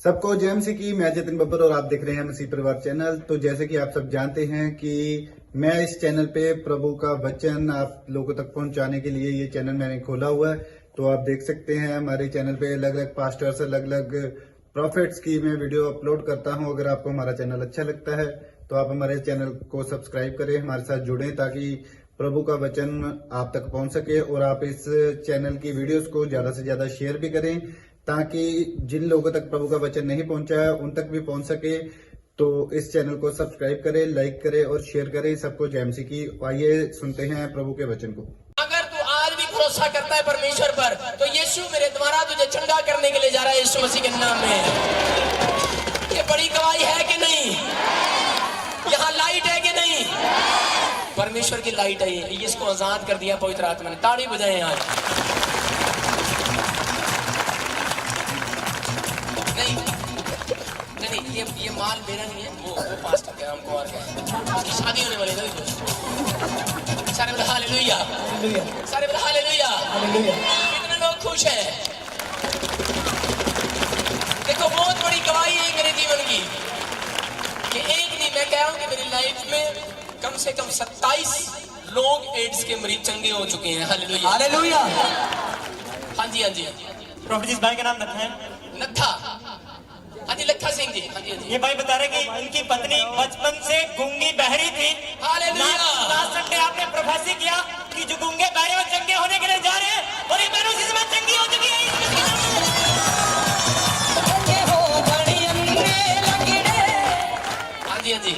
सबको जय मसीह की। मैं जतिन बब्बर और आप देख रहे हैं मसीह परिवार चैनल। तो जैसे कि आप सब जानते हैं कि मैं इस चैनल पे प्रभु का वचन आप लोगों तक पहुंचाने के लिए ये चैनल मैंने खोला हुआ है। तो आप देख सकते हैं हमारे चैनल पे अलग अलग पास्टर्स, अलग अलग प्रॉफिट्स की मैं वीडियो अपलोड करता हूं। अगर आपको हमारा चैनल अच्छा लगता है तो आप हमारे चैनल को सब्सक्राइब करें, हमारे साथ जुड़ें ताकि प्रभु का वचन आप तक पहुंच सके। और आप इस चैनल की वीडियोस को ज्यादा से ज्यादा शेयर भी करें ताकि जिन लोगों तक प्रभु का वचन नहीं पहुंचा है उन तक भी पहुंच सके। तो इस चैनल को सब्सक्राइब करें, लाइक करें और शेयर करें। सबको जय मसीह की। आइए सुनते हैं प्रभु के वचन को। अगर तू आज भी भरोसा करता है परमेश्वर पर तो यीशु मेरे द्वारा तुझे चंगा करने के लिए जा रहा है, यीशु मसीह के नाम में। ये बड़ी गवाही है कि नहीं? यहाँ लाइट है कि नहीं? परमेश्वर की लाइट है, ये इसको आजाद कर दिया पवित्र आत्मा ने। ताड़ी बजाएं आज। नहीं, ये माल मेरा नहीं है, वो पास्टर के नाम को और क्या है, उसकी शादी होने वाली है। सारे बोले हालेलुया, सारे बोले हालेलुया। कितने लोग खुश हैं? देखो बहुत बड़ी गवाही है मेरे जीवन की कि एक नहीं, मैं कह रहा हूं कि मेरी लाइफ में कम से कम 27 लोग एड्स के मरीज चंगे हो चुके हैं। Hallelujah, hallelujah. हाँ जी, हाँ जी। प्रॉफिट जिस भाई का नाम नत्था है, नत्था, हाँ जी, लखा सिंह जी, हाँ जी, हाँ जी। ये भाई बता रहे कि इनकी पत्नी बचपन से गूंगी बहरी थी। हालेलुया। लास्ट संडे आपने प्रोफेसी किया कि जो गूंगे बहरे वो चंगे होने के लिए जा रहे हैं और ये बहनों से इसमें चंगी हो चुकी है। हाँ जी, हाँ जी।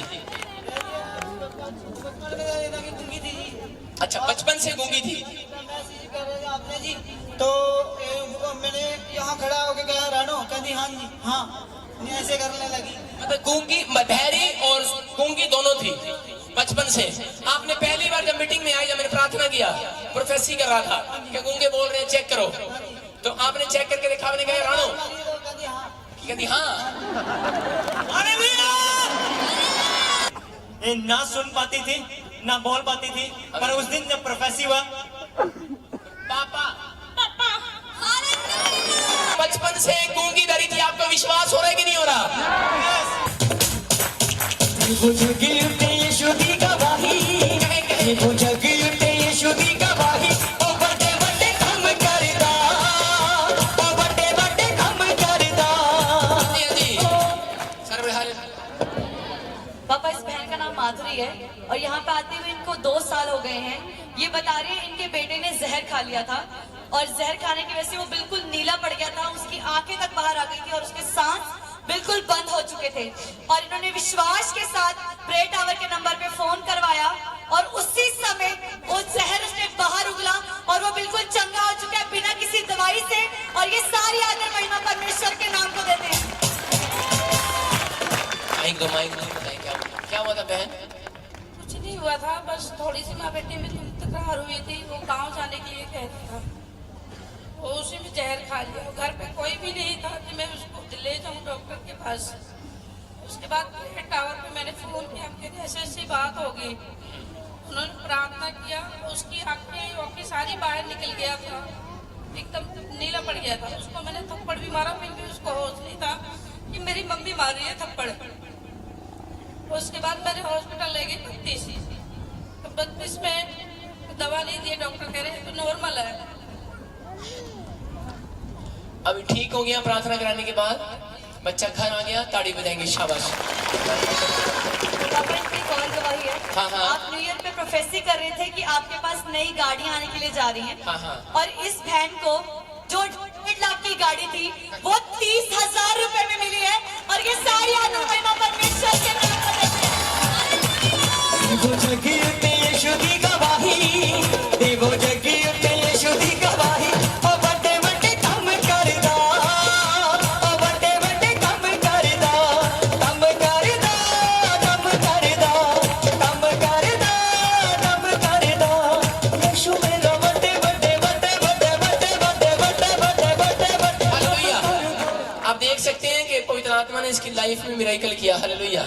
अच्छा, बचपन से गूंगी थी। आपने जी तो मैंने यहाँ खड़ा होके कहा रानो, कहती हाँ जी हाँ, ऐसे करने लगी। मतलब गूंगी, बहरी और गूंगी दोनों थी बचपन से। आपने पहली बार जब मीटिंग में आई, जब मैंने प्रार्थना किया, प्रोफेसी कर रहा था कि गूंगे बोल रहे हैं, चेक करो, तो आपने चेक करके देखा, आपने कहा रानो, कहती हाँ। ये ना सुन पाती थी ना बोल पाती थी, पर उस दिन जब प्रोफेसी हुआ, पापा बचपन से गूंगी धरी थी। आपको विश्वास हो रहा है कि नहीं हो रहा? पापा, इस बहन का नाम माधुरी है और यहाँ पे आते हुए इनको 2 साल हो गए हैं। ये बता रही है इनके बेटे ने जहर खा लिया था और जहर खाने की वजह से वो बिल्कुल नीला पड़ गया था, उसकी आंखें तक बाहर आ गई थी और उसके सांस बिल्कुल बंद हो चुके थे। और इन्होंने विश्वास के साथ प्रे टावर के नंबर पे फोन करवाया और उसी समय वो जहर उसने बाहर उगला और वो बिल्कुल चंगा हो चुका है बिना किसी दवाई से। और ये सारी आदर महिमा परमेश्वर के नाम को देते हैं। क्या हुआ था बहन? कुछ नहीं हुआ था, बस थोड़ी सी माँ बेटी में तकरार हुई थी। वो गांव जाने के लिए कहता था, वो उसी में जहर खा लिया। घर पे कोई भी नहीं था कि मैं उसको ले जाऊं डॉक्टर के पास। उसके बाद टावर पे मैंने फोन किया, कहते ऐसे ऐसी बात होगी। उन्होंने प्रार्थना किया, उसकी आंखें सारी बाहर निकल गया था, एकदम नीला पड़ गया था। उसको मैंने थप्पड़ भी मारा, फिर भी उसको होश नहीं था कि मेरी मम्मी मार रही है थप्पड़। उसके बाद मैंने हॉस्पिटल ले गई 32, तो 32 में दवा नहीं दी, डॉक्टर कह रहे तो नॉर्मल है। अभी ठीक हो गया प्रार्थना कराने के बाद, बच्चा घर आ गया, ताड़ी बजाएंगे, शाबाश। पापा, इनकी एक और गवाही है। हाँ, हाँ। आप न्यू ईयर पे प्रोफेसी कर रहे थे कि आपके पास नई गाड़ियां आने के लिए जा रही हैं। हाँ, हाँ। और इस बहन को जो 1.5 लाख की गाड़ी थी वो 30,000 रुपए में मिली है। और ये सारी आदर महिमा परमेश्वर के नाम पर देते हैं। हालेलुया। आप देख सकते हैं कि पवित्र आत्मा ने इसकी लाइफ में मिरेकल किया। हालेलुया।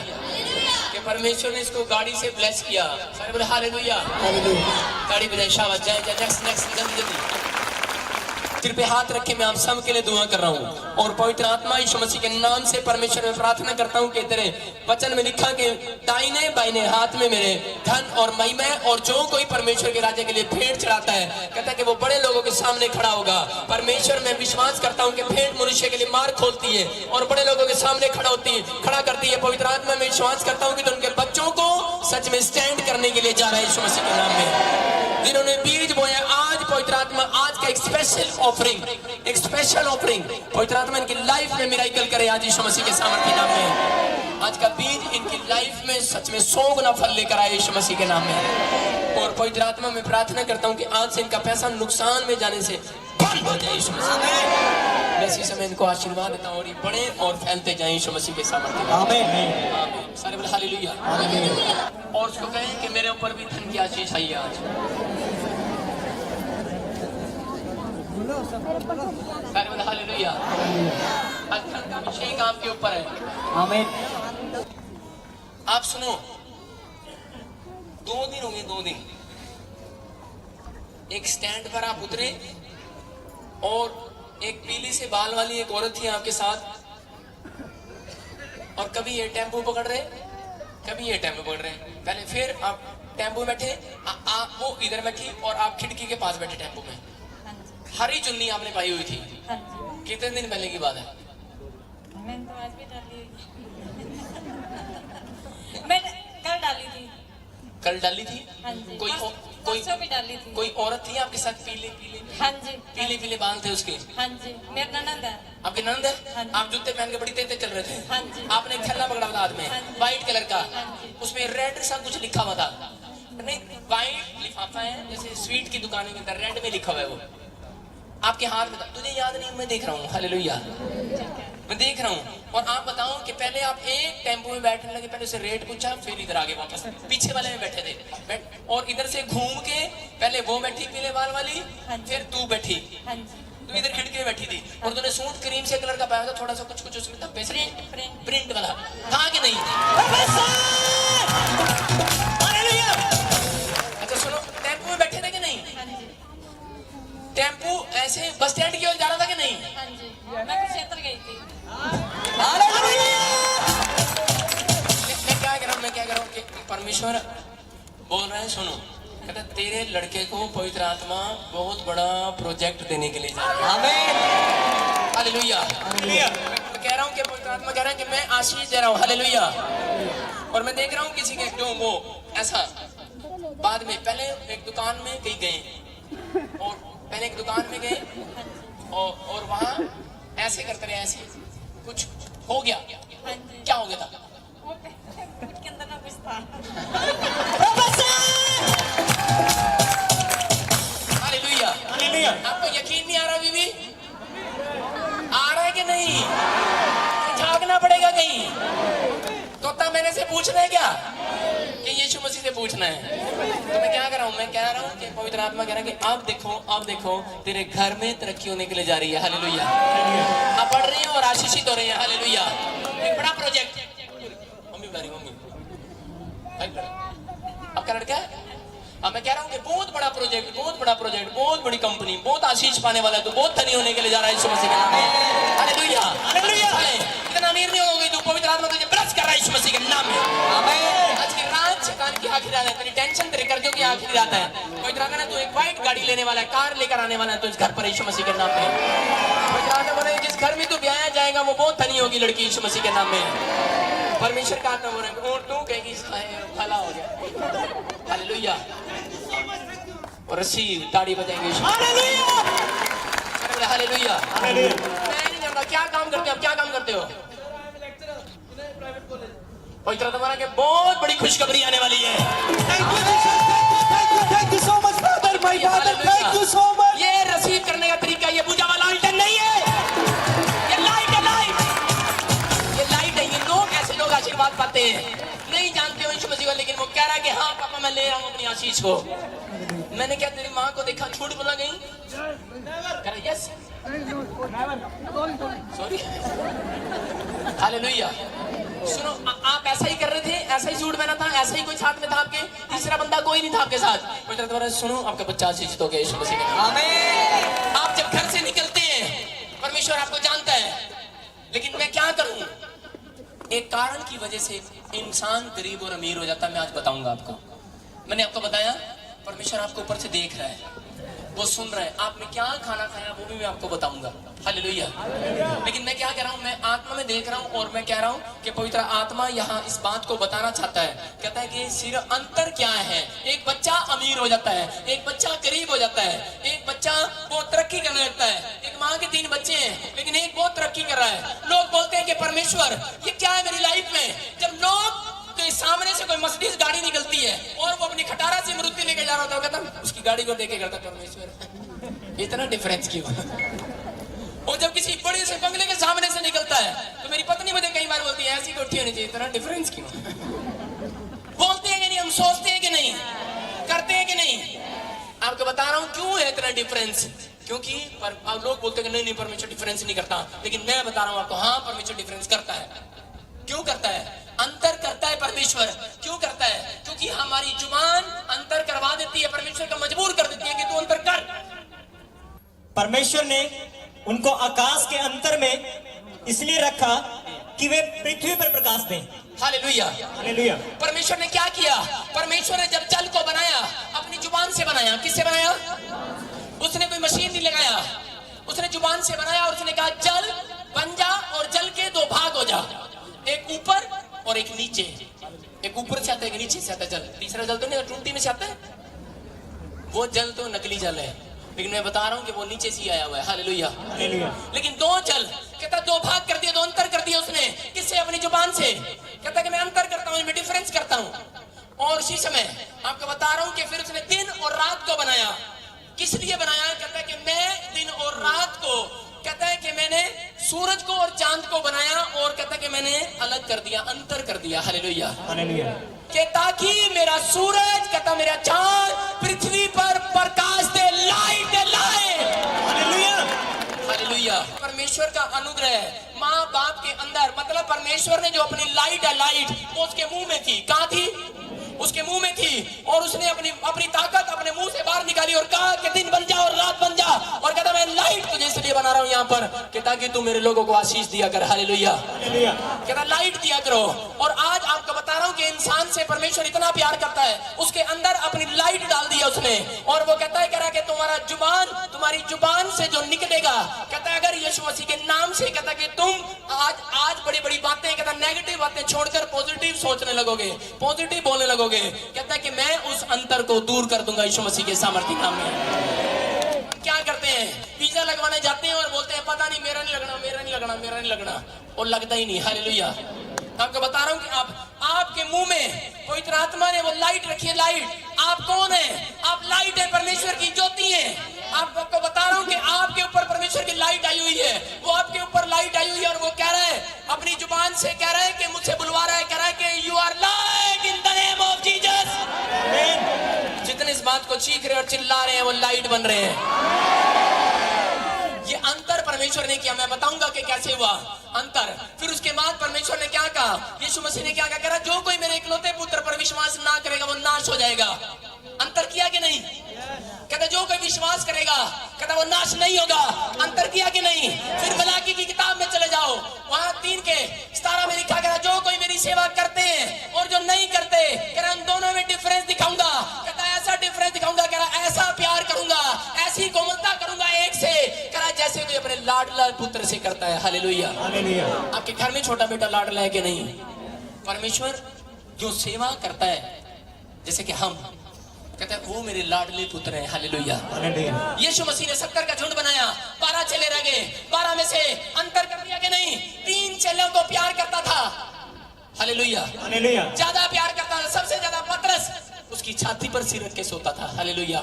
कि परमेश्वर ने इसको गाड़ी से ब्लेस किया। सारे बोले हालेलुया। गाड़ी बजाए, शाबाश। जय जय। नेक्स्ट जल्दी जल्दी। सिर पे हाथ रखे मैं आप सब के लिए दुआ कर रहा हूँ और पवित्र आत्मा यीशु मसीह के नाम से परमेश्वर में प्रार्थना करता हूँ कि तेरे वचन में लिखा कि दाहिने बाइने हाथ में मेरे धन और महिमा, और जो कोई परमेश्वर के राज्य के लिए भेंट चढ़ाता है कहता है कि वो बड़े लोगों के सामने खड़ा होगा। परमेश्वर में विश्वास करता हूँ कि भेंट मनुष्य के लिए मार्ग खोलती है और बड़े लोगों के सामने खड़ा करती है। पवित्र आत्मा में विश्वास करता हूँ कि तो उनके बच्चों को सच में स्टैंड करने के लिए जा रहा है यीशु मसीह के नाम में। जिन्होंने बीज बोया आज पवित्र आत्मा आज का एक स्पेशल ऑफरिंग पवित्र आत्मा इनकी लाइफ में मिराकल करे आज यीशु मसीह के सामर्थ्य के नाम में। आज का बीज इनकी लाइफ में सच में 100 गुना फल लेकर आए यीशु मसीह के नाम में। और पवित्र आत्मा में प्रार्थना करता हूँ कि आज से इनका पैसा नुकसान में जाने से बंद हो जाए यीशु मसीह। मैं इसी समय इनको आशीर्वाद देता हूँ और ये बढ़े और फैलते जाए यीशु मसीह के सामर्थ्य के नाम में। आमीन। सारे बोले हालेलुया। और उसको कहें कि मेरे ऊपर भी धन की आशीष आई है आज। सारे बोले हालेलुया। आज धन का अभिषेक आपके ऊपर है। आमीन। आप सुनो, 2 दिन हो गए, 2 दिन एक स्टैंड पर आप उतरे और एक पीली से बाल वाली एक औरत थी आपके साथ, और कभी ये टेम्पो पकड़ रहे कभी ये टेम्पो पकड़ रहे। पहले फिर आप टेम्पो में बैठे, वो इधर बैठी और आप खिड़की के पास बैठे टेम्पो में। हरी चुन्नी आपने पाई हुई थी। कितने दिन पहले की बात है? मैंने तो आज भी डाली मैंने कल डाली थी। कल डाली थी? हाँ जी। कोई भी डाली थी। कोई औरत थी आपके साथ पीले हाँ जी। पीले बाल थे उसके? हाँ जी, मेरा ननद है। आपके ननद है? हाँ जी। आप जूते पहन के बड़ी तेज चल रहे थे। हाँ जी। आपने एक थैला पकड़ा था हाथ में, हाँ जी। व्हाइट कलर का। हाँ जी। उसमें रेड सा कुछ लिखा हुआ था। नहीं, व्हाइट लिफाफा है, जैसे स्वीट की दुकान के अंदर रेड में लिखा हुआ है वो। आपके हाथ में था, तुझे याद नहीं? मैं देख रहा हूँ। हालेलुया, मैं देख रहा हूँ। और आप बताओ कि पहले आप एक टेम्पो में बैठने लगे, पहले उसे रेट पूछा, फिर इधर आगे वापस पीछे वाले में बैठे थे, और इधर से घूम के पहले वो बैठी पीले बाल वाली, फिर तू बैठी, तू इधर खिड़की में बैठी थी, और तूने सूट क्रीम से कलर का पाया था, थोड़ा सा कुछ उसमें था प्रिंट वाला, था कि नहीं? अच्छा सुनो, टेम्पो में बैठे थे कि नहीं? टेम्पो ऐसे बस स्टैंड की ओर जा रहा था कि नहीं? हाँ जी, मैं कुरुक्षेत्र गई थी। मैं क्या कर रहा हूँ कि परमेश्वर बोल रहे हैं, सुनो, कहता तेरे लड़के को पवित्र आत्मा बहुत बड़ा प्रोजेक्ट देने के लिए जा रहा है। हालेलुया। मैं कह रहा हूँ कि पवित्र आत्मा कह रहा है कि मैं आशीष दे रहा हूँ। हालेलुया। और मैं देख रहा हूँ किसी के क्यों वो ऐसा बाद में, पहले एक दुकान में कहीं गए, और पहले एक दुकान में गए और वहाँ ऐसे करते रहे, ऐसे कुछ हो गया। क्या हो गया था? के अंदर ना कुछ था। हालेलुया। आपको यकीन नहीं आ रहा? बीबी आ रहा है कि नहीं? झांकना पड़ेगा कहीं। तोता मैंने से पूछना है क्या कि यीशु मसीह से पूछना है? तो मैं क्या कर रहा हूँ? मैं कह रहा हूँ कि पवित्र आत्मा कह रहा है कि अब देखो तेरे घर में तरक्की होने के लिए जा रही है। हालेलुया। आप बढ़ रही हैं और आशीषित हो रही हैं। हालेलुया। एक बड़ा प्रोजेक्ट। मम्मी बता रही, मम्मी आपका लड़का है? अब मैं कह रहा हूँ कि बहुत बड़ा प्रोजेक्ट, बहुत बड़ी कंपनी, बहुत आशीष पाने वाला है, तो बहुत धनी होने के लिए जा रहा है यीशु मसीह के नाम में। हालेलुया। इतना अमीर नहीं होगी तू, पवित्र आत्मा तुझे ब्लेस कर रहा है यीशु मसीह के नाम में। आज की रात शैतान की आखिरी रात है, तेरी टेंशन तेरे कर्जों की आखिरी रात है। पवित्र आत्मा ने तू एक व्हाइट गाड़ी लेने वाला है, कार लेकर आने वाला है तुझ घर पर यीशु मसीह के नाम में। पवित्र आत्मा बोले जिस घर में तू ब्याया जाएगा वो बहुत धनी होगी लड़की यीशु मसीह के नाम में। परमेश्वर का आत्मा बोल रहा है, और तू कहेगी भला हो गया। हालेलुया। और रस्सी ताड़ी बजाएंगे। हालेलुया। मैं नहीं जानता क्या काम करते हो, क्या काम करते हो? पवित्र आत्मा के बहुत बड़ी खुशखबरी आने वाली है। Thank you so much, brother, my father. Thank you so much. ये रिसीव करने का तरीका ये बुझा वाला लालटेन नहीं है, ये लाइट है, लाइट है। ये लोग ऐसे लोग आशीर्वाद पाते हैं, नहीं जानते हो यीशु मसीह को, लेकिन वो कह रहा है कि हाँ पापा मैं ले रहा हूँ अपनी आशीष को। मैंने क्या तेरी माँ को देखा झूठ बोला गई? कह रहा यस, सॉरी। हालेलुया। सुनो आप ऐसा ही कर रहे थे, ऐसा ही सूट पहना था, ऐसा ही कोई साथ में था आपके, तीसरा बंदा कोई नहीं था आपके साथ। पवित्र द्वारा सुनो, आपका बच्चा आशीषित हो गया यीशु मसीह के नाम में। आप जब घर से निकलते हैं परमेश्वर आपको जानता है, लेकिन मैं क्या करूं, एक कारण की वजह से इंसान गरीब और अमीर हो जाता है। मैं आज बताऊंगा आपको। मैंने आपको बताया परमेश्वर आपको ऊपर से देख रहा है, वो सुन रहा है, आपने क्या खाना खाया वो भी मैं आपको बताऊंगा। हालेलुया। लेकिन मैं क्या कह रहा हूं, मैं आत्मा में देख रहा हूं और मैं कह रहा हूं कि पवित्र आत्मा यहाँ इस बात को बताना चाहता है। कहता है कि सिर्फ अंतर क्या है, एक बच्चा अमीर हो जाता है, एक बच्चा गरीब हो जाता है, एक बच्चा बहुत तरक्की करने लगता है। एक माँ के 3 बच्चे हैं लेकिन एक बहुत तरक्की कर रहा है। लोग बोलते हैं कि परमेश्वर ये क्या है मेरी लाइफ में। जब लोग के सामने से कोई मर्सिडीज गाड़ी निकलती है और वो अपनी खटारा से मृत्यु लेके जा रहा होता है, कहता उसकी गाड़ी को देखे करता परमेश्वर इतना डिफरेंस क्यों। और जब किसी बड़े से बंगले के सामने से निकलता है तो मेरी पत्नी मुझे कई बार बोलती है ऐसी कोठी होनी चाहिए, इतना डिफरेंस क्यों। बोलते हैं कि नहीं, हम सोचते हैं कि नहीं, करते हैं कि नहीं। आपको बता रहा हूं क्यों है इतना डिफरेंस, क्योंकि लोग बोलते हैं कि नहीं परमेश्वर डिफरेंस नहीं करता, लेकिन मैं बता रहा हूं आपको, हाँ परमेश्वर डिफरेंस करता है। क्यों करता है, अंतर करता है परमेश्वर। क्यों करता है, क्योंकि हमारी जुबान अंतर करवा देती है, परमेश्वर को मजबूर कर देती है कि तू अंतर कर। परमेश्वर ने उनको आकाश के अंतर में इसलिए रखा कि वे पृथ्वी पर प्रकाश दें। हालेलुया। हालेलुया। परमेश्वर ने क्या किया, परमेश्वर ने जब जल को बनाया अपनी जुबान से बनाया। किससे बनाया, उसने कोई मशीन नहीं लगाया, उसने जुबान से बनाया और उसने कहा जल बन जा और जल के 2 भाग हो जा, एक ऊपर और एक नीचे। एक ऊपर से आता है, एक नीचे से आता है जल। तीसरा जल तो नहीं टूटी में से आता है, वो जल तो नकली जल है, लेकिन मैं बता रहा हूं कि वो नीचे से ही आया हुआ है। हालेलुया। हालेलुया। लेकिन 2 जल, कहता 2 भाग कर दिया, 2 अंतर कर दिया उसने। किससे, अपनी जुबान से। कहता कि मैं अंतर करता हूं, मैं डिफरेंस करता हूं। और उसी समय आपको बता रहा हूं कि फिर उसने दिन और रात को बनाया। किस लिए बनाया, कहता है कि मैं दिन और रात को, कहता है कि मैंने सूरज को और चांद को बनाया और कहता है कि मैंने अलग कर दिया, अंतर कर दिया। हालेलुया। हालेलुया। कि ताकि मेरा सूरज, कहता मेरा चांद पृथ्वी पर प्रकाश दे, लाइट दे, लाइट। हालेलुया। हालेलुया। परमेश्वर का अनुग्रह है माँ बाप के अंदर, मतलब परमेश्वर ने जो अपनी लाइट है, लाइट वो उसके मुंह में थी। कहाँ थी, उसके मुंह में थी, और उसने अपनी ताकत अपने मुंह से बाहर निकाली और कहा कि दिन बन जा और रात बन जा, और कहता मैं लाइट तुझे इसलिए बना रहा हूं यहाँ पर कि ताकि तू मेरे लोगों को आशीष दिया कर। हालेलुया। हालेलुया। कहता लाइट दिया करो। और आज आपको बता रहा हूं कि इंसान से परमेश्वर इतना प्यार करता है, उसके अंदर अपनी लाइट डाल दिया उसने, और वो कहता है, कह रहा कि तुम्हारी जुबान से जो निकलेगा, कहता है अगर यीशु मसीह के नाम से, कहता कि तुम आज बड़ी बड़ी बातें, कहता नेगेटिव बातें छोड़कर पॉजिटिव सोचने लगोगे, पॉजिटिव बोलने लगोगे। कहता है कि मैं उस अंतर को दूर कर दूंगा यीशु मसीह के सामर्थ्य नाम में। क्या करते हैं, वीजा लगवाने जाते हैं और बोलते हैं पता नहीं मेरा नहीं लगना, मेरा नहीं लगना, मेरा नहीं लगना, और लगता ही नहीं। हालेलुया। आपको बता रहा हूं कि आपके मुंह में पवित्र आत्मा ने वो लाइट रखी है। लाइट, आप कौन है, आप लाइट है, परमेश्वर की ज्योति है। आपको बता रहा हूं कि आपके ऊपर परमेश्वर की लाइट आई हुई है, वो आपके ऊपर लाइट आई हुई है, और वो कह रहा है अपनी जुबान से, कह रहा है कि मुझसे बुलवा रहा है, कह रहा है कि you are light in the name of Jesus. जितने इस बात को चीख रहे और चिल्ला रहे हैं वो लाइट बन रहे हैं। ये अंतर परमेश्वर ने किया, मैं बताऊंगा कि कैसे हुआ अंतर। फिर उसके बाद परमेश्वर ने क्या कहा, यीशु मसीह ने क्या कहा, जो कोई मेरे इकलौते पुत्र पर विश्वास ना करेगा वो नाश हो जाएगा। अंतर किया कि नहीं, कहता जो कोई विश्वास करेगा, कहता वो नाश नहीं होगा। अंतर किया कि नहीं। फिर मलाकी की किताब में चले जाओ, वहां 3:17 में लिखा गया, जो कोई मेरी सेवा करते हैं और जो नहीं करते, कह रहा उन दोनों में डिफरेंस दिखाऊंगा। कहता ऐसा डिफरेंस दिखाऊंगा, कह रहा ऐसा प्यार करूंगा, ऐसी कोमलता करूंगा एक से, कह रहा जैसे कोई अपने लाडला पुत्र से करता है। हालेलुया। हालेलुया। आपके घर में छोटा बेटा लाडला है कि नहीं। परमेश्वर जो सेवा करता है, जैसे कि हम, कहते हैं वो मेरे लाडले पुत्र हैं। हालेलुया। हालेलुया। यीशु मसीह ने 70 का झुंड बनाया, 12 चेले रह गए, 12 में से अंतर कर दिया कि नहीं। 3 चेलों को प्यार करता था। हालेलुया। हालेलुया। ज्यादा प्यार करता था, सबसे ज्यादा पतरस उसकी छाती पर सिर रख के सोता था। हालेलुया।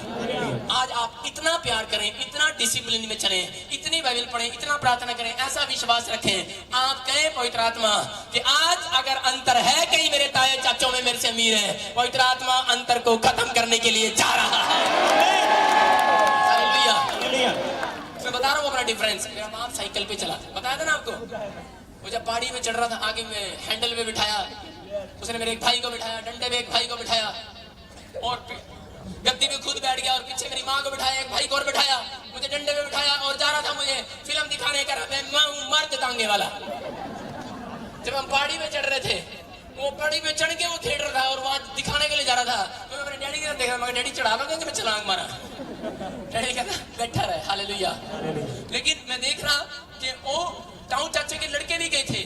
आज आप इतना प्यार करें, इतना डिसिप्लिन में चलें, इतनी बाइबल पढ़ें, इतना प्रार्थना करें, ऐसा विश्वास रखें, आप कहें पवित्र आत्मा कि आज अगर अंतर है कहीं मेरे ताए चाचों में मेरे से अमीर है, पवित्र आत्मा अंतर को खत्म करने के लिए जा रहा है। हालेलुया। हालेलुया। मैं बता रहा हूँ अपना डिफरेंस। मेरा बाप साइकिल पे चला, बताया था ना आपको, वो जब पहाड़ी में चढ़ रहा था, आगे में हैंडल में बिठाया, उसने मेरे एक भाई को बिठाया, डंडे में एक भाई को बिठाया, और गद्दी में खुद बैठ गया, और पीछे मेरी माँ को बिठाया, एक भाई को और बिठाया, मुझे डंडे में बिठाया, और जा रहा था मुझे फिल्म दिखाने का, मैं मर्द तांगे वाला। जब हम पहाड़ी में चढ़ रहे थे, वो पहाड़ी पे चढ़ के वो थिएटर था और वहां दिखाने के लिए जा रहा था, तो मैं अपने डैडी की तरफ देख रहा, मगर डैडी चढ़ा लोगे कि मैं छलांग मारा? डैडी कहता बैठा रहे, हालेलुया। लेकिन मैं देख रहा कि वो ताऊ चाचे के लड़के भी गए थे,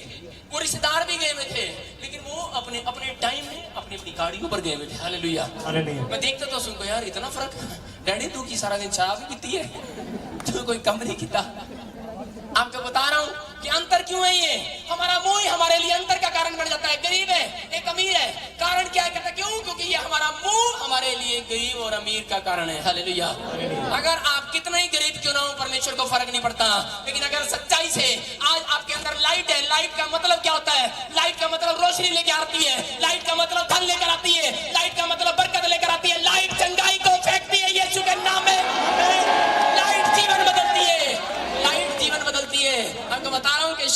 वो रिश्तेदार भी गए हुए थे, लेकिन वो अपने अपने टाइम में अपनी अपनी गाड़ी के ऊपर गए हुए थे, हालेलुया। मैं देखता तो सुनको यार इतना फर्क, डैडी तू की सारा दिन शराब भी पीती है, तू कोई कम नहीं किया। आपको बता रहा हूँ कि अंतर क्यों है ये, हमारा मुंह ही हमारे लिए अंतर का कारण बन जाता है। गरीब है एक अमीर है, कारण क्या है? कहता क्यों? क्योंकि ये हमारा मुंह हमारे लिए गरीब और अमीर का कारण है, हालेलुया। अगर आप कितना ही गरीब क्यों ना हो, परमेश्वर को फर्क नहीं पड़ता, लेकिन अगर सच्चाई से आज आपके अंदर लाइट है, लाइट का मतलब क्या होता है? लाइट का मतलब रोशनी लेकर आती है, लाइट का मतलब धन लेकर आती है, लाइट का मतलब बरकत लेकर आती है, लाइट चंगाई को फेंकती है, यीशु के नाम में लाइट जीवन बदलती है, लाइट जीवन बदलती है। आपको बता रहा हूं कि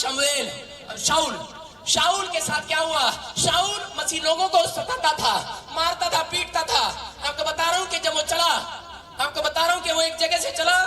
शाऊल के साथ क्या हुआ? शाऊल मसीह लोगों को सताता था, मारता था, पीटता था। आपको बता रहा हूं कि जब वो चला, आपको बता रहा हूं कि वो एक जगह से चला,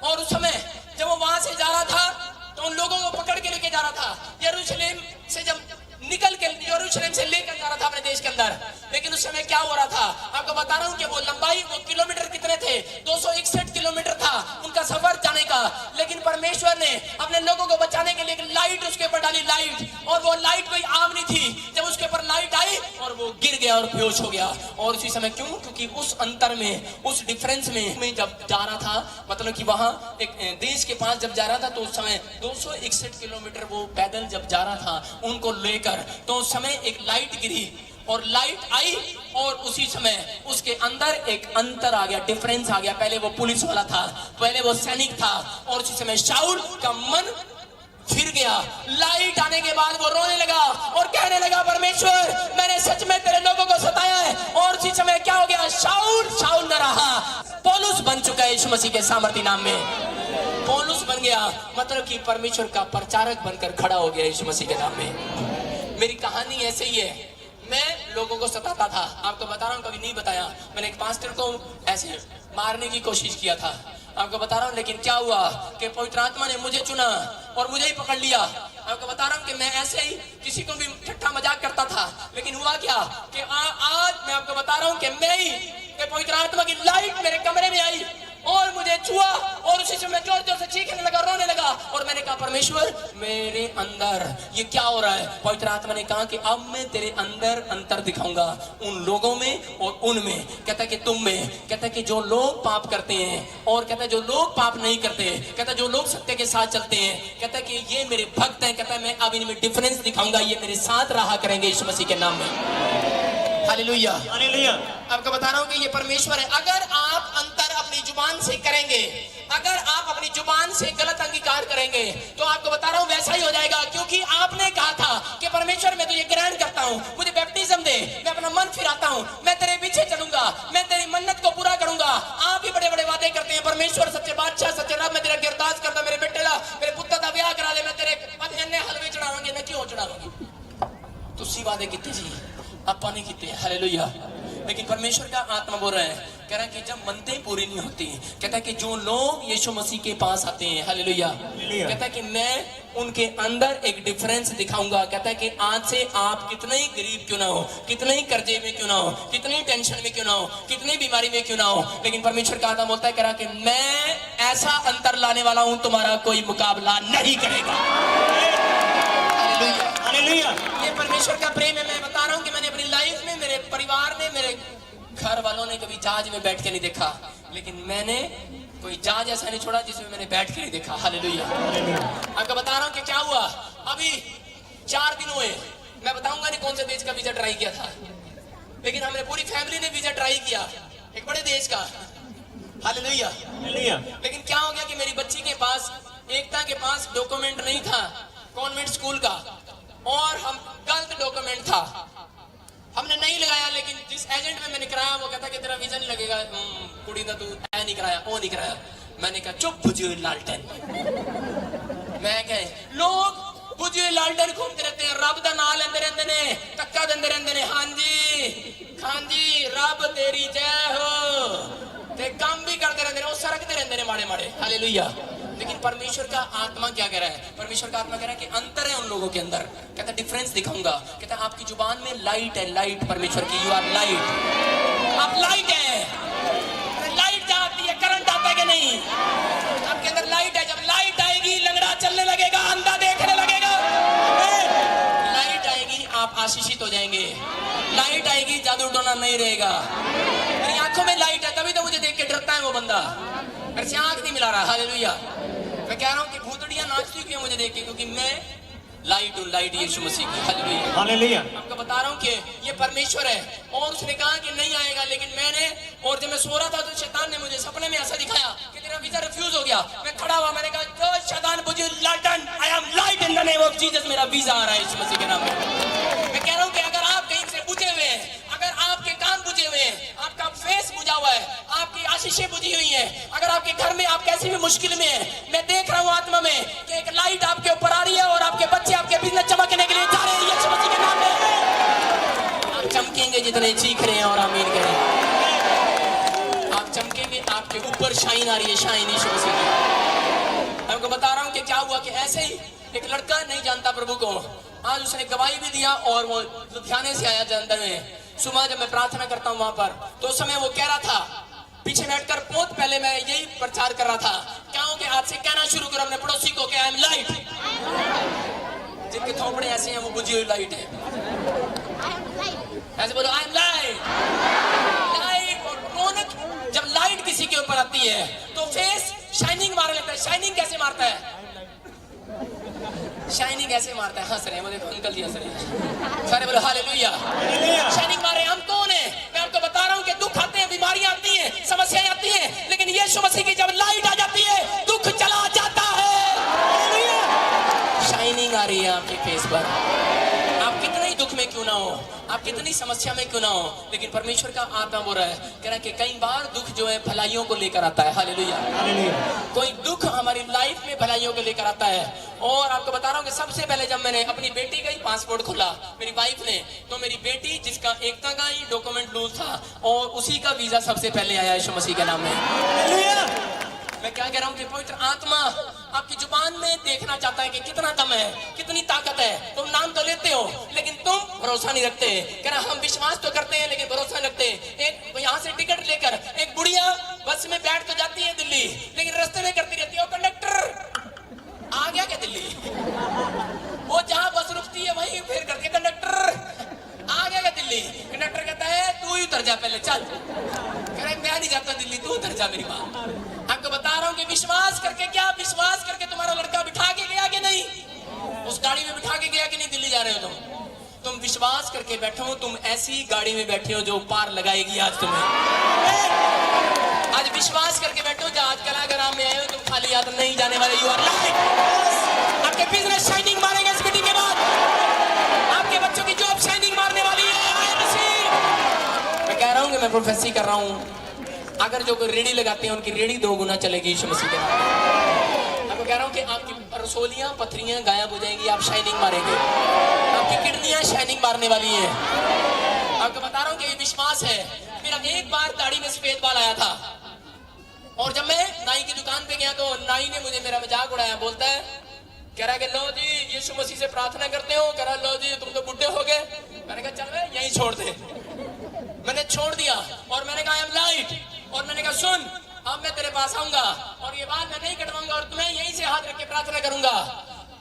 और उस समय जब वो वहां से जा रहा था तो उन लोगों को पकड़ के लेके जा रहा था, यरूशलेम से जब निकल के यरूशलेम से लेकर जा रहा था अपने देश के अंदर। लेकिन उस समय क्या हो रहा था? आपको बता रहा हूं कि वो लंबाई, वो किलोमीटर कितने थे? 261 किलोमीटर था उनका सफर जाने का। लेकिन परमेश्वर ने अपने लोगों को बचाने के लिए एक लाइट उसके ऊपर डाली, लाइट, और वो लाइट कोई आम नहीं थी। जब उसके ऊपर लाइट आई और वो गिर गया और बेहोश हो गया। और उसी समय क्यों? क्योंकि उस अंतर में, उस डिफरेंस में जब जा रहा था, मतलब कि वहां एक देश के पास जब जा रहा था, तो उस समय 261 किलोमीटर वो पैदल जब जा रहा था उनको लेकर, तो उस समय एक लाइट गिरी और लाइट आई, और उसी समय उसके अंदर एक अंतर आ गया, डिफरेंस आ गया। पहले वो पुलिस वाला था, पहले वो सैनिक था, और उसी समय शाऊल का मन फिर गया। लाइट आने के बाद वो रोने लगा और कहने लगा, परमेश्वर मैंने सच में तेरे लोगों को सताया है। और उसी समय क्या हो गया? शाऊल न रहा, पौलुस बन चुका है यीशु मसीह के सामर्थी नाम में। पौलुस बन गया, मतलब कि परमेश्वर का प्रचारक बनकर खड़ा हो गया यीशु मसीह के नाम में। मेरी कहानी ऐसे ही है, मैं लोगों को सताता था, आपको बता रहा हूँ, कभी नहीं बताया। मैंने एक पास्टर को ऐसे मारने की कोशिश किया था, आपको बता रहा हूँ। लेकिन क्या हुआ कि पवित्र आत्मा ने मुझे चुना और मुझे ही पकड़ लिया। आपको बता रहा हूँ कि मैं ऐसे ही किसी को भी ठट्ठा मजाक करता था, लेकिन हुआ क्या कि आज मैं आपको बता रहा हूँ कि मैं ही, पवित्र आत्मा की लाइट मेरे कमरे में आई और मुझे छुआ, और उसी समय जोर जोर से चीखने लगा, रोने लगा। और मैंने कहा, परमेश्वर मेरे अंदर ये क्या हो रहा है? पवित्र आत्मा ने कहा कि अब मैं तेरे अंदर अंतर दिखाऊंगा, उन लोगों में और उनमें। कहता है कि तुम में, कहता है कि जो लोग पाप करते हैं, और कहता है जो लोग पाप नहीं करते, कहता है जो लोग सत्य के साथ चलते हैं, कहता है कि ये मेरे भक्त हैं। कहता है मैं अब इनमें डिफरेंस दिखाऊंगा, ये मेरे साथ रहा करेंगे यीशु मसीह के नाम में। Hallelujah, hallelujah. आपको बता रहा हूं कि ये परमेश्वर है। अगर आप अंतर अपनी जुबान से करेंगे, अगर आप अपनी जुबान से गलत अंगीकार करेंगे, तो आपको बता रहा हूं वैसा ही हो जाएगा। क्योंकि आपने कहा था कि परमेश्वर मैं तुझे ग्रहण करता हूं, मुझे बैप्टिज्म दे, मैं अपना मन फिराता हूं, मैं तेरे पीछे चलूंगा, मैं तेरी मन्नत को पूरा करूंगा। आप भी बड़े बड़े वादे करते हैं, परमेश्वर सच्चे बादशाह, सच्चे रब, मैं तेरा गिरदास करता, मेरे बेटे का, मेरे पुत्र का ब्याह करा दे, मैं तेरे हलवे चढ़ावांगे, मैं क्यों चढ़ावांगी? तुसी वादे कितने जी आपा नहीं किते, हालेलुया। लेकिन परमेश्वर का आत्मा बोल रहा है, कह रहा है कि जब मनते पूरी नहीं होती, कहता है कि जो लोग यीशु मसीह के पास आते हैं, हालेलुया, कहता है कि मैं उनके अंदर एक डिफरेंस दिखाऊंगा। कहता है कि आज से आप कितने ही गरीब क्यों ना हो, कितने ही कर्जे में क्यों ना हो, कितनी टेंशन में क्यों ना हो, कितनी बीमारी में क्यों ना हो, लेकिन परमेश्वर का आत्मा बोलता है, कह रहा कि मैं ऐसा अंतर लाने वाला हूं, तुम्हारा कोई मुकाबला नहीं करेगा। हालेलुया। ये परमेश्वर का प्रेम है। मैं बता रहा हूँ कि मैंने अपनी लाइफ में, मेरे परिवार ने, मेरे घर वालों ने कभी जहाज में बैठ के नहीं देखा, लेकिन मैंने कोई जहाज ऐसा नहीं छोड़ा जिसमें मैंने बैठ के नहीं देखा। हालेलुया। आपको बता रहा हूँ कि क्या हुआ। अभी 4 दिन हुए, मैं बताऊंगा नहीं कौन से देश का वीजा ट्राई किया था, लेकिन हमने पूरी फैमिली ने वीजा ट्राई किया, एक बड़े देश का। हालेलुया। लेकिन क्या हो गया कि मेरी बच्ची के पास, एकता के पास डॉक्यूमेंट नहीं था कॉन्वेंट स्कूल का, और हम गलत डॉक्यूमेंट था, हमने नहीं लगाया। लेकिन जिस एजेंट में मैंने कराया वो कहता कि तेरा वीजा नहीं लगेगा, कुड़ी ना तू ऐ नहीं कराया, वो नहीं कराया। मैंने कहा चुप बुझियो लालटेन। मैं कहे लोग बुझी हुई लालटेन घूमते रहते हैं, रब दा नाम लेंदे रहंदे ने, टक्का देंदे रहंदे ने, हाँ जी रब तेरी जय हो, ते काम भी करते रहते हैं, वो सरकते रहते हैं माड़े माड़े। हालेलुया। लेकिन परमेश्वर का आत्मा क्या कह रहा है? परमेश्वर का आत्मा कह रहा है कि अंतर है उन लोगों के अंदर। कहता है डिफरेंस दिखाऊंगा। कहता है आपकी जुबान में लाइट है, लाइट परमेश्वर की, यू आर लाइट, आप लाइट है। लाइट जाती है, करंट आता है कि नहीं? आपके अंदर लाइट है, जब लाइट आएगी लंगड़ा चलने लगेगा, अंधा देखने लगेगा। लाइट आएगी आप आशीषित हो जाएंगे, लाइट आएगी जादू टोना नहीं रहेगा। मेरी आंखों में लाइट है, तभी तो मुझे देख के डरता है वो बंदा, मेरे से आंख नहीं मिला रहा। हालेलुया। मैं कह रहा हूँ कि भूतड़ियां नाचती क्यों मुझे देख के? क्योंकि मैं लाइट हूँ, लाइट यीशु मसीह की। हालेलुया। हालेलुया। आपको बता रहा हूँ कि ये परमेश्वर है, और उसने कहा कि नहीं आएगा, लेकिन मैंने, और जब मैं सो रहा था तो शैतान ने मुझे सपने में ऐसा दिखाया कि तेरा वीजा रिफ्यूज हो गया। मैं खड़ा हुआ, मैंने कहा जो शैतान मुझे लाइटन, I am light in the name of Jesus, मेरा वीजा आ रहा है यीशु मसीह के नाम में। मैं कह रहा हूँ कि अगर आप कहीं से बुझे हुए हैं, अगर आपके काम बुझे हुए हैं, आपका फेस बुझा हुआ है, आपकी आशीषें बुझी हुई हैं, अगर आपके घर में आप कैसी भी मुश्किल में हैं, मैं देख रहा हूँ आत्मा में कि एक लाइट आपके ऊपर आ रही है, और आपके बच्चे आपके बिजनेस चमकने के लिए जा रहे हैं यीशु मसीह के नाम में। आप चमकेंगे जितने चीख रहे हैं और आमीन करें। आप चमकेंगे, आपके ऊपर शाइन आ रही है, शाइन यीशु मसीह की। आपको बता रहा हूँ कि क्या हुआ कि ऐसे ही एक लड़का नहीं जानता प्रभु को, आज उसने गवाही भी दिया, और वो लुधियाने से आया जलंधर में। सुबह जब मैं प्रार्थना करता हूँ वहां पर, तो उस समय वो कह रहा था, पीछे बैठकर बहुत पहले मैं यही प्रचार कर रहा था, क्या हो कि आज से कहना शुरू करो अपने पड़ोसी को कि आई एम लाइट। जिनके थोपड़े ऐसे हैं वो बुझी हुई लाइट है, ऐसे बोलो आई एम लाइट। लाइट और रौनक, जब लाइट किसी के ऊपर आती है तो फेस शाइनिंग मारने लगता है। शाइनिंग कैसे मारता है? शाइनिंग ऐसे मारता है, हंस रहे हैं, वो देखो अंकल जी हंस रहे हैं, सारे बोलो हालेलुया। शाइनिंग मार रहे हैं। हम कौन है? मैं आपको बता रहा हूँ कि दुख आते हैं, बीमारियां आती हैं, समस्याएं आती हैं, लेकिन यीशु मसीह की जब लाइट आ जाती है दुख चला जाता है। शाइनिंग आ रही है आपके फेस पर। आप कितने ही दुख में क्यों ना हो, आप कितनी समस्या में क्यों ना हो, लेकिन परमेश्वर का आत्मा बोल रहा है, कह रहा है कि कई बार दुख जो है भलाइयों को लेकर आता है। हालेलुया। कोई दुख हमारी लाइफ में भलाइयों को लेकर आता है। और आपको बता रहा हूँ कि सबसे पहले जब मैंने अपनी बेटी का ही पासपोर्ट खोला मेरी वाइफ ने, तो मेरी बेटी जिसका एकता का ही डॉक्यूमेंट लूज था, और उसी का वीजा सबसे पहले आया यीशु मसीह के नाम में। मैं क्या कह रहा हूँ कि पवित्र आत्मा आपकी जुबान में देखना चाहता है कि कितना दम है, कितनी ताकत है। तुम नाम तो लेते हो लेकिन तुम भरोसा नहीं रखते। कह रहा हम विश्वास तो करते हैं लेकिन भरोसा नहीं रखते। एक यहाँ से टिकट लेकर एक बुढ़िया बस में बैठ तो जाती है दिल्ली, लेकिन रास्ते में करती रहती है, कंडक्टर आ गया क्या दिल्ली? वो जहाँ बस रुकती है वहीं फिर करती है, कंडक्टर आ गया क्या दिल्ली? कंडक्टर कहता है तू ही उतर जा पहले, चल। कह रहा मैं नहीं जाता दिल्ली, तू उतर जा मेरी बात। आपको बता रहा हूँ कि विश्वास करके, क्या विश्वास करके तुम्हारा लड़का बिठा के गया कि नहीं? उस गाड़ी में बिठा के गया कि नहीं? दिल्ली जा रहे हो तुम विश्वास करके बैठे हो, तुम ऐसी गाड़ी में बैठे हो जो पार लगाएगी आज तुम्हें। आज विश्वास करके बैठे हो, आज कलाग्राम में आए हो, तुम खाली याद नहीं जाने वाले। You are light. आपके बिजनेस शाइनिंग मारेंगे इस मीटिंग के बाद, आपके बच्चों की जॉब शाइनिंग मारने वाली है। मैं कह रहा हूँ कि मैं प्रोफेसी कर रहा हूँ, अगर जो कोई रेडी लगाते हैं उनकी रेडी 2 गुना चलेगी यीशु मसीह के नाम में। आपको कह रहा हूँ कि आपकी रसोलियां पथरियां गायब हो जाएंगी, आप शाइनिंग मारेंगे। आपकी किडनियां शाइनिंग मारने वाली है। आपको बता रहा हूँ कि ये विश्वास है। मेरा एक बार दाढ़ी में सफेद बाल आया था, और जब मैं नाई की दुकान पे गया तो नाई ने मुझे मेरा मजाक उड़ाया। बोलता है, कह रहा है कि लो जी यीशु मसीह से प्रार्थना करते हो? कह रहा लो जी तुम तो बुढ़े हो गए। मैंने कहा चल भाई यहीं छोड़ दे। मैंने छोड़ दिया और मैंने कहा आई एम लाइट। और मैंने कहा सुन, अब मैं तेरे पास आऊंगा और ये बात मैं नहीं कटवाऊंगा और तुम्हें यहीं से हाथ रख के प्रार्थना करूंगा।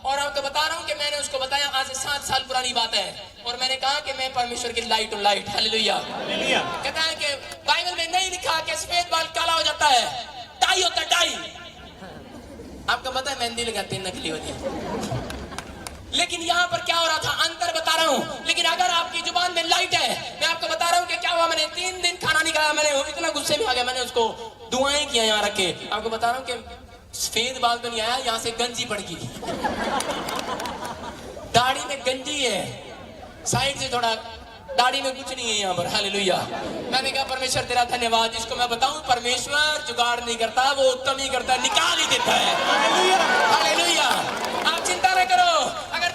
और आपको बता रहा हूँ कि मैंने उसको बताया, आज से 7 साल पुरानी बात है, और मैंने कहा कि मैं परमेश्वर की लाइट हूँ, लाइट। हालेलुया। कहता है कि बाइबल में नहीं लिखा कि सफेद बाल काला हो जाता है, डाई होता है, डाई। आपको पता है मेहंदी लगाती है, नकली होती है। लेकिन यहाँ पर क्या हो रहा था, अंतर बता रहा हूँ। लेकिन अगर आपकी जुबान में लाइट है, मैं आपको बता रहा हूँ कि क्या हुआ। मैंने 3 दिन खाना नहीं खाया, मैंने इतना गुस्से में आ गया, मैंने उसको दुआएं किया यहाँ रख के। आपको बता रहा हूँ कि सफेद बाल तो नहीं आया, यहाँ से गंजी पड़ गई, दाढ़ी में गंजी है, साइड से थोड़ा दाढ़ी में कुछ नहीं है यहाँ पर। हालेलुया। मैंने कहा परमेश्वर तेरा धन्यवाद। जिसको मैं बताऊं परमेश्वर जुगाड़ नहीं करता, वो उत्तम ही करता है, निकाल ही देता है। हालेलुया। आप चिंता न करो, अगर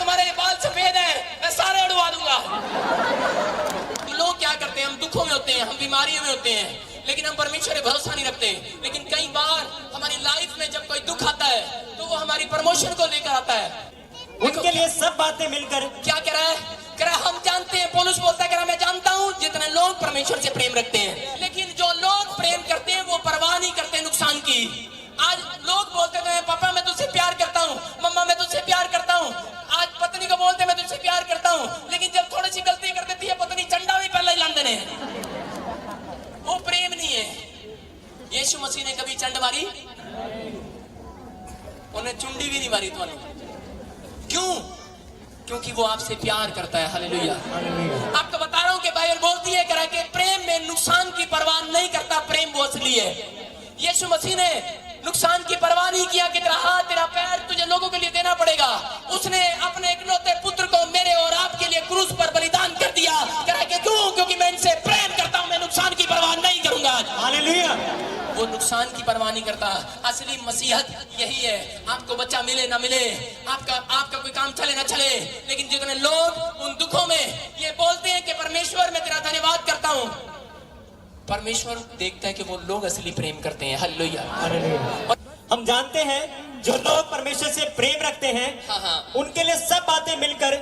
हम बीमारियों में होते हैं, लेकिन हम परमेश्वर पे भरोसा नहीं रखते। लेकिन कई बार हमारी लाइफ में जब कोई दुख आता है तो वो हमारी प्रमोशन को लेकर आता है। उनके लिए सब बातें मिलकर क्या कह रहा है? कह रहा है हम जानते हैं, पौलुस बोलता है, कह रहा मैं जानता हूं जितने लोग परमेश्वर से प्रेम रखते हैं, लेकिन जो लोग प्रेम करते हैं वो परवाह नहीं करते नुकसान की। आज लोग बोलते हैं पापा मैं तुझसे प्यार करता हूं, मम्मा मैं तुझसे प्यार करता हूं। आज पत्नी को बोलते मैं तुझसे प्यार करता हूं, लेकिन जब थोड़ी सी गलती कर देती है पत्नी चंडा भी पहले ही लान देने, वो प्रेम नहीं है। यीशु मसीह ने कभी चंड मारी? उन्हें चुंडी भी नहीं मारी। तो क्यों? क्योंकि वो आपसे प्यार करता है। हालेलुया। आपको बता रहा हूं कि बाइबल बोलती है करा के प्रेम में नुकसान की परवाह नहीं करता, प्रेम वो असली है। यीशु मसीह ने नुकसान की परवाह नहीं किया कि तेरा हाथ तेरा पैर तुझे लोगों के लिए देना पड़ेगा। उसने अपने इकलौते पुत्र को मेरे और आपके लिए क्रूस पर बलिदान कर दिया। करा के क्यों? क्योंकि मैं इनसे प्रेम करता हूं, मैं नुकसान की परवाह नहीं करूंगा। हालेलुया। वो नुकसान की परवाह नहीं करता। असली मसीहत यही है। आपको बच्चा मिले ना मिले, आपका कोई काम चले ना चले, लेकिन जितने लोग उन दुखों में ये बोलते हैं कि परमेश्वर मैं तेरा धन्यवाद करता हूं, परमेश्वर देखता है कि वो लोग असली प्रेम करते हैं। हालेलुया। हम जानते हैं जो लोग परमेश्वर से प्रेम रखते हैं, हाँ। उनके लिए सब बातें मिलकर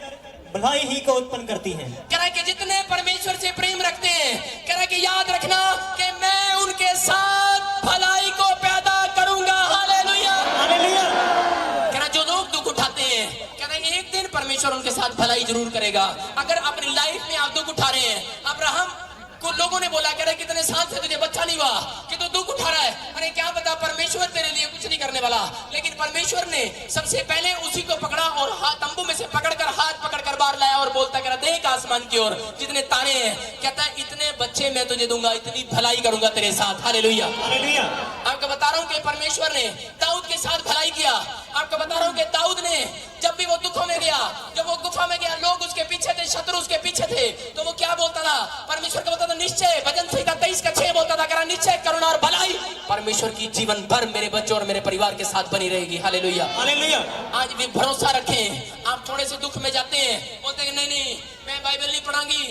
भलाई ही को उत्पन्न करती हैं। कह रहा कि जितने परमेश्वर से प्रेम रखते हैं, कह रहा कि याद रखना कि मैं उनके साथ भलाई को पैदा करूंगा। हालेलुया। हालेलुया। कह रहा जो लोग दुख उठाते हैं, कह रहा एक दिन परमेश्वर उनके साथ भलाई जरूर करेगा। अगर अपनी लाइफ में आप दुख उठा रहे हैं, अब्राहम को लोगों ने बोला, कह रहे कितने साल से तुझे बच्चा नहीं हुआ कि तू दुख उठा रहा है। अरे क्या पता परमेश्वर तेरे लिए कुछ नहीं करने वाला। लेकिन परमेश्वर ने सबसे पहले उसी को पकड़ा और तंबू में से पकड़कर हाथ पकड़कर बाहर लाया और बोलता, कह रहा देख आसमान की ओर जितने तारे हैं, कहता है इतने बच्चे मैं तुझे दूंगा, इतनी भलाई करूंगा तेरे साथ। हालेलुया। हालेलुया। आपको बता रहा हूं कि परमेश्वर ने दाऊद के साथ भलाई किया। आपको बता रहा हूं कि दाऊद ने जब भी वो दुखों में गया, जब वो गुफा में गया, लोग उसके पीछे थे, शत्रु उसके पीछे थे, तो वो क्या बोलता था? परमेश्वर को बोलता था निश्चय, भजन संहिता 23:6 बोलता था, करा निश्चय करुणा और भलाई परमेश्वर की जीवन भर मेरे बच्चों और मेरे परिवार के साथ बनी रहेगी। हालेलुया। हालेलुया। आज भी भरोसा रखें। आप थोड़े से दुख में जाते हैं, बोलते हैं नहीं मैं बाइबल नहीं पढ़ाऊंगी,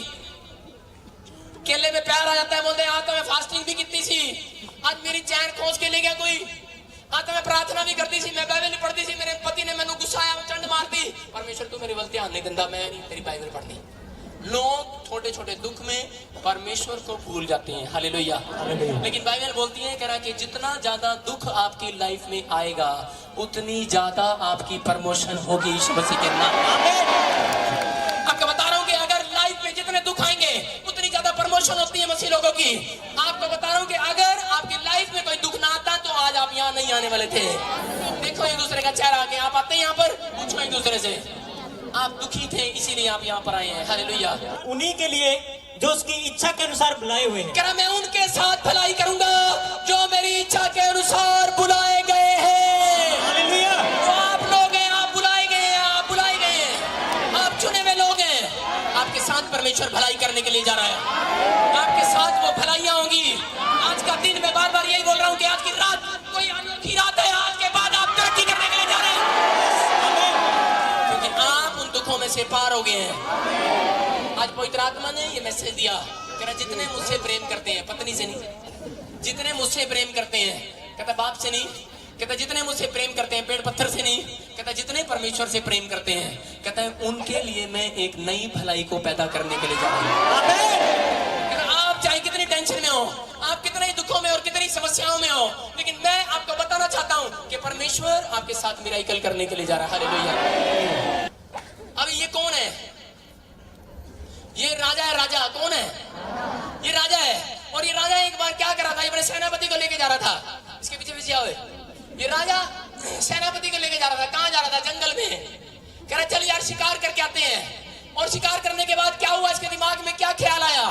केले में प्यार आ जाता है, बोलते हैं आज तो मैं फास्टिंग भी की थी, आज मेरी चैन खोज के ले गया कोई, आज तो मैं प्रार्थना भी करती थी, मैं बाइबल नहीं पढ़ती थी, मेरे पति ने मैंने गुस्साया, चंड मारती। परमेश्वर तू मेरी गलती ध्यान नहीं देता, मैं नहीं तेरी बाइबल पढ़नी। लोग छोटे छोटे दुख में परमेश्वर को भूल जाते हैं। हालेलुया। लेकिन बाइबल बोलती है कह रहा कि जितना ज्यादा दुख आपकी लाइफ में आएगा उतनी ज्यादा आपकी प्रमोशन होगी यीशु मसीह के नाम। आपको बता रहा हूं कि अगर लाइफ में जितने दुख आएंगे उतनी ज्यादा प्रमोशन होती है मसीह लोगों की। आपको बता रहा हूं कि अगर आपकी लाइफ में कोई दुख ना आता तो आज आप यहाँ नहीं आने वाले थे। देखो एक दूसरे का चेहरा आगे, आप आते हैं यहाँ पर, पूछो एक दूसरे से, आप दुखी थे इसीलिए आप यहाँ पर आए हैं। हालेलुया। उन्हीं के लिए जो उसकी इच्छा के अनुसार बुलाए हुए हैं। क्या मैं उनके साथ भलाई करूंगा जो मेरी इच्छा के अनुसार बुलाए गए हैं। हालेलुया। वो आप लोग हैं, आप बुलाए गए हैं, आप बुलाए गए हैं, आप चुने हुए लोग हैं। आपके साथ परमेश्वर भलाई करने के लिए जा रहा है, आपके साथ वो भलाइयां होंगी। आज का दिन मैं बार बार यही बोल रहा हूँ कि आज की रात कोई अनोखी रात है। आज के बाद आप तरक्की करने के लिए जा रहे हैं, आप उन दुखों में से पार हो गए हैं। आज पवित्र आत्मा ने ये मैसेज दिया, कहता जितने मुझसे प्रेम करते हैं, पत्नी से नहीं, जितने मुझसे प्रेम करते हैं, कहता बाप से नहीं, कहता जितने मुझसे प्रेम करते हैं, पेड़ पत्थर से नहीं, कहता जितने परमेश्वर से प्रेम करते हैं, कहता है उनके लिए मैं एक नई भलाई को पैदा करने के लिए जा रहा हूं। कहता आप चाहे कितनी टेंशन में हो, आप कितने दुखों में और कितनी समस्याओं में हो, लेकिन मैं आपको बताना चाहता हूं कि परमेश्वर आपके साथ मिराकल करने के लिए जा रहा है। हालेलुया। अब ये कौन है? ये राजा है। राजा कौन है? ये राजा है। और ये राजा एक बार क्या कर रहा था, ये अपने सेनापति को लेके जा रहा था, इसके पीछे पीछे आओ। ये राजा सेनापति को लेके जा रहा था। कहां जा रहा था? जंगल में। कह रहा चल यार शिकार करके आते हैं। और शिकार करने के बाद क्या हुआ, इसके दिमाग में क्या ख्याल आया?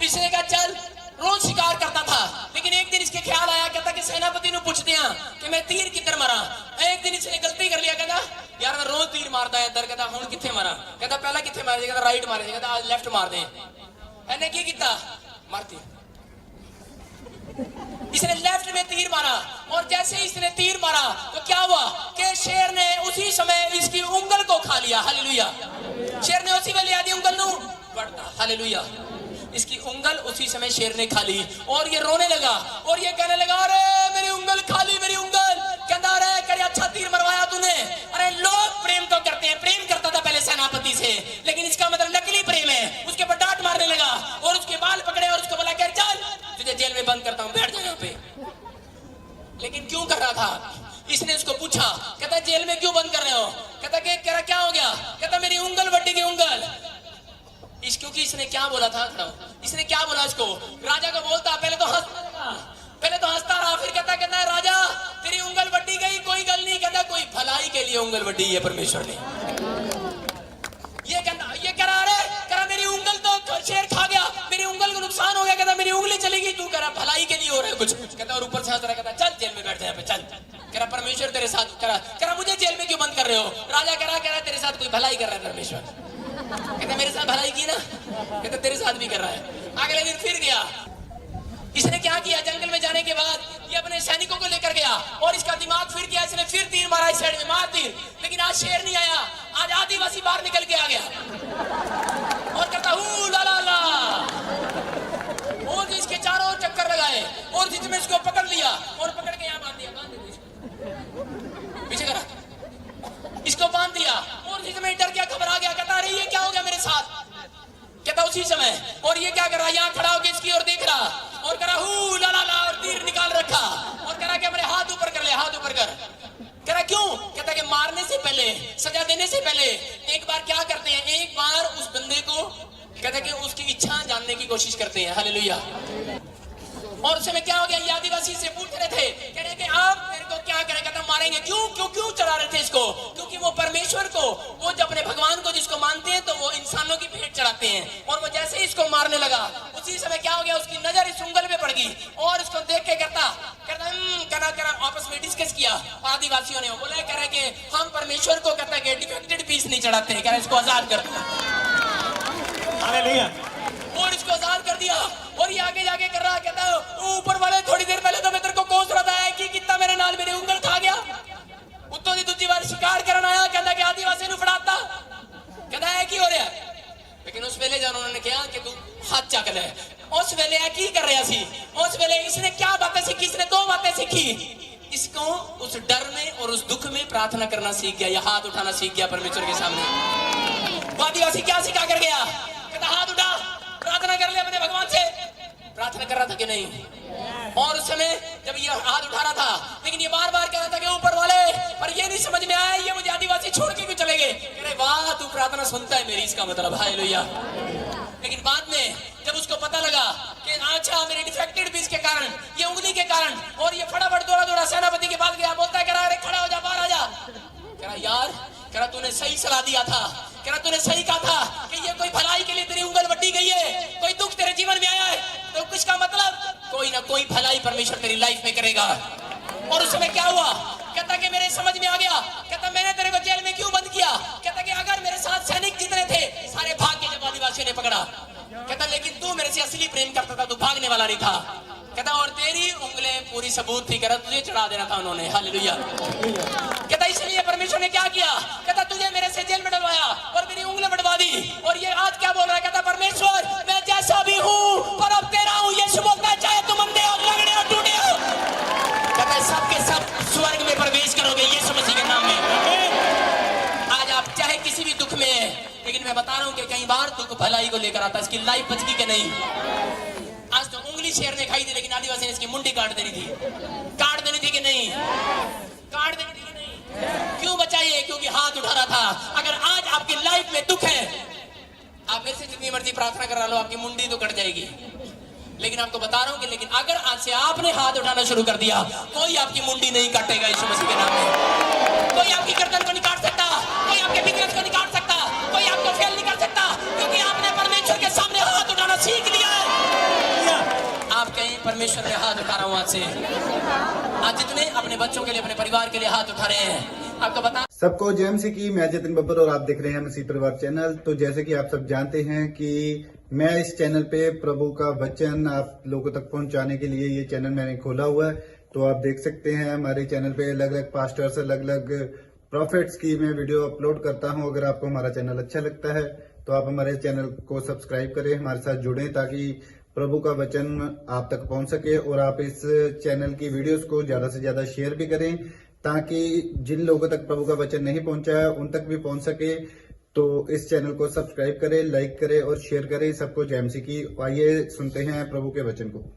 इसने कहा चल, रोज शिकार करता था, लेकिन एक दिन इसके ख्याल आया, कहता कि सेनापति ने पूछ दिया कि मैं तीर किधर मारा। एक दिन इसने गलती कर लिया, कहता यार मैं रोज तीर मारता है इधर, कहता हुन किथे मारा, कहता पहला किथे मारे, कहता राइट मारे, कहता आज लेफ्ट मार दे। मैंने की किया, मारती, इसने लेफ्ट में तीर मारा। और जैसे ही इसने तीर मारा तो क्या हुआ कि शेर ने उसी समय इसकी उंगल को खा लिया। हालेलुया। शेर ने उसी में लिया दी उंगल नू बढ़ता। हालेलुया। इसकी उंगल उसी समय शेर ने खा ली और ये रोने लगा और ये कहने लगा, अरे मेरी उंगल खा ली, मेरी उंगल। कहता, अरे करे अच्छा तीर मरवाया तूने। अरे लोग प्रेम तो करते हैं, प्रेम करता था पहले सेनापति से, लेकिन इसका मतलब नकली प्रेम है। उसके पर डांट मारने लगा और उसके बाल पकड़े और उसको बोला, कर चल तुझे जेल में बंद करता हूं, बैठ जा यहाँ पे। लेकिन क्यों कर रहा था? इसने उसको पूछा, कहता जेल में क्यों बंद कर रहे हो? कहता कि क्या हो गया? कहता मेरी उंगल बड्डी की उंगल। क्योंकि इसने क्या बोला था, इसने क्या बोला इसको? राजा को बोलता, पहले तो हंसता रहा, फिर कहता है राजा तेरी उंगल बड्डी गई, कोई गल नहीं। कहता कोई भलाई के लिए उंगल बड्डी है परमेश्वर ने। ये कह रहा मेरी उंगल तो शेर खा गया, मेरी उंगल को नुकसान हो गया। कहता मेरी उंगली चलेगी, तू कह रहा भलाई के लिए हो रहा है कुछ। कहता और ऊपर से हंस रहा, कहता चल जेल में बैठ जा, चल। कह रहा परमेश्वर तेरे साथ कह रहा मुझे जेल में क्यों बंद कर रहे हो? राजा कह रहा तेरे साथ कोई भलाई कर रहा है परमेश्वर। कहता मेरे साथ भलाई की ना? कहता तेरे साथ भी कर रहा है। अगले दिन फिर गया। इसने क्या किया? जंगल में जाने के बाद ये अपने सैनिकों को लेकर गया और इसका दिमाग फिर गया। इसने फिर तीर मारा, इस साइड में मार तीर, लेकिन आज शेर नहीं आया। आज आदिवासी बाहर निकल के आ गया और कहता हूँ ला ला ला, और इसके चारों ओर चक्कर लगाए और जिसमें इसको पकड़ लिया और पकड़ के यहाँ बांध दिया, पीछे करा, इसको बांध दिया और जिसमें डर गया, घबरा गया। कहता अरे ये क्या हो गया मेरे साथ? कहता उसी समय, और ये क्या कर रहा? यहाँ खड़ा होकर इसकी ओर देख रहा और कह रहा हूँ ला ला ला, और तीर निकाल रखा और कह रहा कि मेरे हाथ ऊपर कर ले, हाथ ऊपर कर। कह रहा क्यों? कहता कि मारने से पहले, सजा देने से पहले एक बार क्या करते हैं, एक बार उस बंदे को कहता कि उसकी इच्छा जानने की कोशिश करते हैं। हालेलुया। और उस समय क्या हो गया? ये आदिवासी से पूछ रहे थे, कह रहे कि आप मेरे को क्या करें? कहता मारेंगे। क्यों चढ़ा रहे थे इसको? क्योंकि वो परमेश्वर को, वो जब अपने भगवान को जिसको मानते हैं तो वो इंसानों की भेंट चढ़ाते हैं। और वो जैसे ही इसको मारने लगा, उसी समय क्या हो गया? उसकी नजर इस उंगल पे पड़ गई और इसको देख के कहता आपस में डिस्कस किया आदिवासियों ने। बोला कह रहे कि हम परमेश्वर को कहता है डिफेक्टेड पीस नहीं चढ़ाते, कह रहे इसको आजाद कर दो। और इसको आजाद कर दिया और ये आगे जाके कर रहा, कहता है ऊपर वाले थोड़ी देर पहले तो मैं तेरे को कोस रहा था कि कितना मेरे नाल मेरी उंगल खा गया, उत्तों की दूसरी बार शिकार करना आया, कहता कि आदिवासी ने फड़ाता, कहता है की हो रहा है। लेकिन उस वेले जब उन्होंने कहा कि तू हाथ चक ले, उस वेले की कर रहा सी, उस वेले इसने क्या बातें सीखी? इसने दो बातें सीखी। इसको उस डर में और उस दुख में प्रार्थना करना सीख गया, या हाथ उठाना सीख गया परमेश्वर के सामने। वो आदिवासी क्या सिखा कर गया? कहता हाथ उठा, प्रार्थना कर ले अपने भगवान से। प्रार्थना कर रहा था कि नहीं? और उस समय जब ये हाथ उठा रहा था, लेकिन ये बार बार कह रहा था कि ऊपर वाले, पर ये नहीं समझ में आया ये मुझे आदिवासी छोड़ के क्यों चले गए। कह रहे वाह तू प्रार्थना सुनता है मेरी, इसका मतलब हालेलुया। लेकिन बाद में जब उसको पता लगा कि अच्छा मेरे डिफेक्टेड पीस के कारण, ये उंगली के कारण, और ये फटाफट दौड़ा सेनापति के पास गया, बोलता है कह रहा अरे खड़ा हो जा, बाहर आ जा। कह रहा यार, कह रहा तूने सही सलाह दिया था, कह रहा तूने सही कहा था कि ये कोई भलाई के लिए तेरी उंगल बड्डी गई है, कोई दुख तेरे जीवन में आया है, तो किसका मतलब कोई ना कोई भलाई परमेश्वर तेरी लाइफ में करेगा। और उस समय क्या हुआ? कहता कि मेरे समझ में आ गया। कहता मैंने तेरे को जेल में क्यों बंद किया? कहता कि अगर मेरे साथ सैनिक जितने थे सारे भाग के जब आदिवासियों ने पकड़ा। कहता लेकिन तू मेरे से असली प्रेम करता था, तू भागने वाला नहीं था। कहता और तेरी उंगलें पूरी सबूत थी, कहता तुझे चढ़ा देना था उन्होंने। हालेलुया। कहता इसलिए परमेश्वर ने क्या किया? कहता तुझे मेरे से जेल में डलवाया और मेरी उंगलें बढ़वा दी। और ये आज क्या बोल रहा है? कहता परमेश्वर मैं जैसा भी हूँ पर अब तेरा हूँ। यीशु बोलता है चाहे तुम अंधे हो, लंगड़े हो, टूटे हो, कहता है सबके सब स्वर्ग में प्रवेश करोगे यीशु मसीह के नाम में। आज आप चाहे किसी भी दुख में है, लेकिन मैं बता रहा हूँ कि कई बार दुख भलाई को लेकर आता है। इसकी लाइफ बच गई कि नहीं? आज तो उंगली शेर ने खाई थी, लेकिन आदिवासी ने इसकी मुंडी काट देनी थी कि नहीं? काट देनी थी कि नहीं? क्यों बचाइए? क्योंकि हाथ उठा रहा था। अगर आज आपकी लाइफ में दुख है, आप मेरे से जितनी मर्जी प्रार्थना करा लो, आपकी मुंडी तो कट जाएगी। लेकिन आपको बता रहा हूं कि लेकिन अगर आज से आपने हाथ उठाना शुरू कर दिया, कोई आपकी मुंडी नहीं काटेगा यीशु मसीह के नाम में। कोई आपकी गर्दन को नहीं काट सकता, कोई आपके बिजनेस को नहीं काट सकता, कोई आपको फेल नहीं कर सकता, क्योंकि आपने परमेश्वर के सामने हाथ उठाना सीख लिया है। आप कहें परमेश्वर में हाथ उठा रहा हूं आज से। आज जितने अपने बच्चों के लिए, अपने परिवार के लिए हाथ उठा रहे हैं, आपको बता सबको जय मसीह की। मैं जतिन बब्बर और आप देख रहे हैं मसीह परिवार चैनल। तो जैसे कि आप सब जानते हैं कि मैं इस चैनल पे प्रभु का वचन आप लोगों तक पहुंचाने के लिए ये चैनल मैंने खोला हुआ है। तो आप देख सकते हैं हमारे चैनल पे अलग अलग पास्टर्स, अलग अलग प्रॉफिट्स की मैं वीडियो अपलोड करता हूं। अगर आपको हमारा चैनल अच्छा लगता है तो तो आप हमारे चैनल को सब्सक्राइब करें, हमारे साथ जुड़ें ताकि प्रभु का वचन आप तक पहुंच सके। और आप इस चैनल की वीडियोस को ज्यादा से ज्यादा शेयर भी करें ताकि जिन लोगों तक प्रभु का वचन नहीं पहुंचा है उन तक भी पहुंच सके। तो इस चैनल को सब्सक्राइब करें, लाइक करें और शेयर करें सबको जय मसीह की। आइए सुनते हैं प्रभु के वचन को।